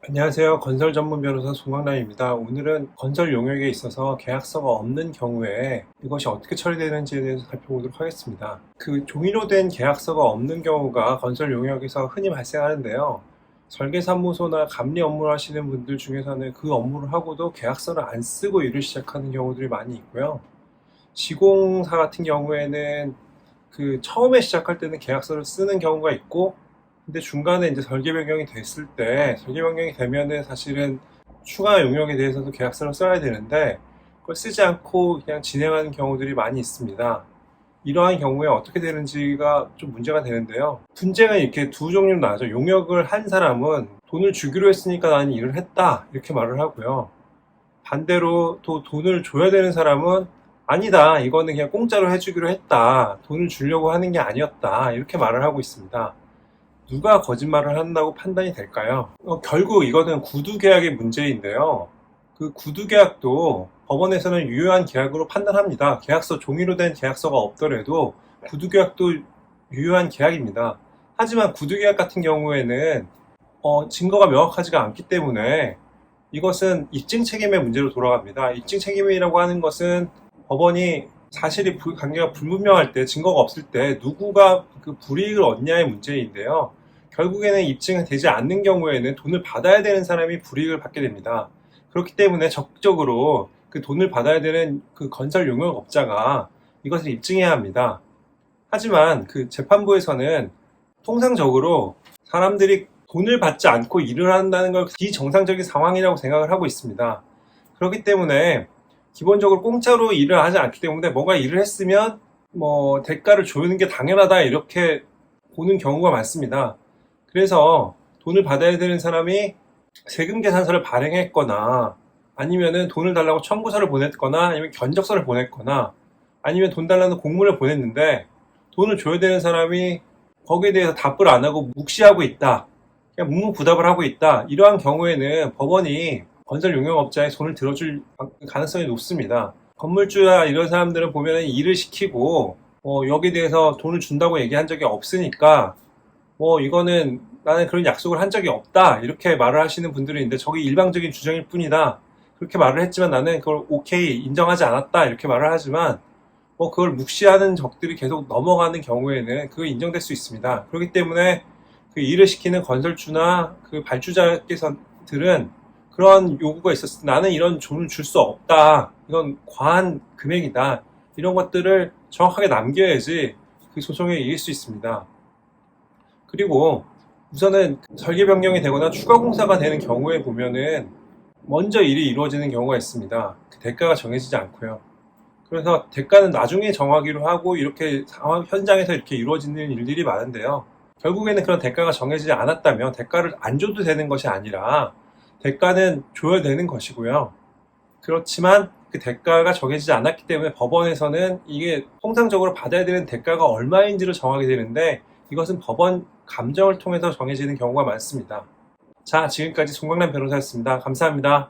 안녕하세요. 건설 전문 변호사 송강남입니다. 오늘은 건설 용역에 있어서 계약서가 없는 경우에 이것이 어떻게 처리되는지에 대해서 살펴보도록 하겠습니다. 종이로 된 계약서가 없는 경우가 건설 용역에서 흔히 발생하는데요. 설계사무소나 감리 업무를 하시는 분들 중에서는 그 업무를 하고도 계약서를 안 쓰고 일을 시작하는 경우들이 많이 있고요. 시공사 같은 경우에는 처음에 시작할 때는 계약서를 쓰는 경우가 있고, 근데 중간에 이제 설계 변경이 됐을 때, 설계 변경이 되면은 사실은 추가 용역에 대해서도 계약서를 써야 되는데, 그걸 쓰지 않고 그냥 진행하는 경우들이 많이 있습니다. 이러한 경우에 어떻게 되는지가 좀 문제가 되는데요. 문제가 이렇게 두 종류로 나죠. 용역을 한 사람은 돈을 주기로 했으니까 나는 일을 했다, 이렇게 말을 하고요. 반대로 또 돈을 줘야 되는 사람은 아니다, 이거는 그냥 공짜로 해주기로 했다, 돈을 주려고 하는 게 아니었다, 이렇게 말을 하고 있습니다. 누가 거짓말을 한다고 판단이 될까요? 결국 이거는 구두계약의 문제인데요. 그 구두계약도 법원에서는 유효한 계약으로 판단합니다. 계약서, 종이로 된 계약서가 없더라도 구두계약도 유효한 계약입니다. 하지만 구두계약 같은 경우에는 증거가 명확하지가 않기 때문에 이것은 입증 책임의 문제로 돌아갑니다. 입증 책임이라고 하는 것은 법원이 사실이 관계가 불분명할 때, 증거가 없을 때 누구가 그 불이익을 얻냐의 문제인데요. 결국에는 입증이 되지 않는 경우에는 돈을 받아야 되는 사람이 불이익을 받게 됩니다. 그렇기 때문에 적극적으로 그 돈을 받아야 되는 그 건설 용역업자가 이것을 입증해야 합니다. 하지만 그 재판부에서는 통상적으로 사람들이 돈을 받지 않고 일을 한다는 걸 비정상적인 상황이라고 생각을 하고 있습니다. 그렇기 때문에 기본적으로 공짜로 일을 하지 않기 때문에 뭔가 일을 했으면 대가를 주는 게 당연하다, 이렇게 보는 경우가 많습니다. 그래서 돈을 받아야 되는 사람이 세금 계산서를 발행했거나, 아니면은 돈을 달라고 청구서를 보냈거나, 아니면 견적서를 보냈거나, 아니면 돈 달라는 공문을 보냈는데 돈을 줘야 되는 사람이 거기에 대해서 답을 안 하고 묵시하고 있다, 그냥 묵묵부답을 하고 있다, 이러한 경우에는 법원이 건설 용역업자의 손을 들어줄 가능성이 높습니다. 건물주나 이런 사람들은 보면 일을 시키고 여기에 대해서 돈을 준다고 얘기한 적이 없으니까 이거는 나는 그런 약속을 한 적이 없다, 이렇게 말을 하시는 분들이 있는데, 저게 일방적인 주장일 뿐이다, 그렇게 말을 했지만 나는 그걸 오케이, 인정하지 않았다, 이렇게 말을 하지만 그걸 묵시하는 적들이 계속 넘어가는 경우에는 그거 인정될 수 있습니다. 그렇기 때문에 그 일을 시키는 건설주나 그 발주자께서들은 그런 요구가 있었을 때 나는 이런 돈을 줄 수 없다, 이건 과한 금액이다, 이런 것들을 정확하게 남겨야지 그 소송에 이길 수 있습니다. 그리고 우선은 설계 변경이 되거나 추가 공사가 되는 경우에 보면은 먼저 일이 이루어지는 경우가 있습니다. 그 대가가 정해지지 않고요. 그래서 대가는 나중에 정하기로 하고, 이렇게 상황 현장에서 이렇게 이루어지는 일들이 많은데요. 결국에는 그런 대가가 정해지지 않았다면 대가를 안 줘도 되는 것이 아니라 대가는 줘야 되는 것이고요. 그렇지만 그 대가가 정해지지 않았기 때문에 법원에서는 이게 통상적으로 받아야 되는 대가가 얼마인지를 정하게 되는데, 이것은 법원 감정을 통해서 정해지는 경우가 많습니다. 자, 지금까지 송강남 변호사였습니다. 감사합니다.